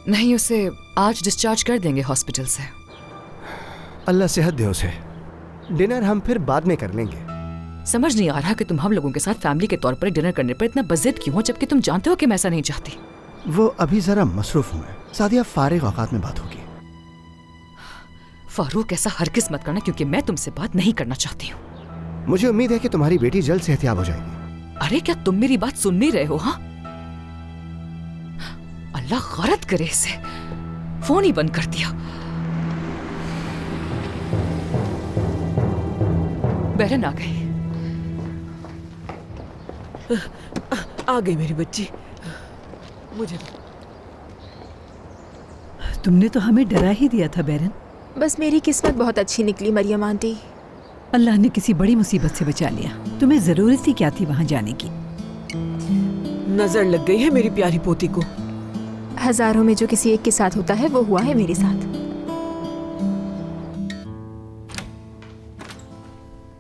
नहीं, उसे आज डिस्चार्ज कर देंगे हॉस्पिटल से। अल्लाह सेहत दे उसे। डिनर हम फिर बाद में कर लेंगे। समझ नहीं आ रहा कि तुम हम लोगों के साथ फैमिली के तौर पर डिनर करने पर इतना बज़िद क्यों हो, जबकि तुम जानते हो कि मैं ऐसा नहीं चाहती। वो अभी जरा मसरूफ हूँ मैं। सादिया, फारिग औकात में बात होगी। फारूक, ऐसा हरगिज़ मत करना, क्योंकि मैं तुमसे बात नहीं करना चाहती हूँ। मुझे उम्मीद है कि तुम्हारी बेटी जल्द सेहतयाब हो जाएगी। अरे क्या तुम मेरी बात सुन नहीं रहे हो? हाँ, अल्लाह गलत करे इसे। फोन ही बंद कर दिया। बहरन आ गई। आ गई मेरी बच्ची। मुझे तुमने तो हमें डरा ही दिया था बैरन। बस मेरी किस्मत बहुत अच्छी निकली मरियम आंटी। अल्लाह ने किसी बड़ी मुसीबत से बचा लिया। तुम्हें जरूरत ही क्या थी वहाँ जाने की? नजर लग गई है मेरी प्यारी पोती को। हजारों में जो किसी एक के साथ होता है वो हुआ है मेरे साथ।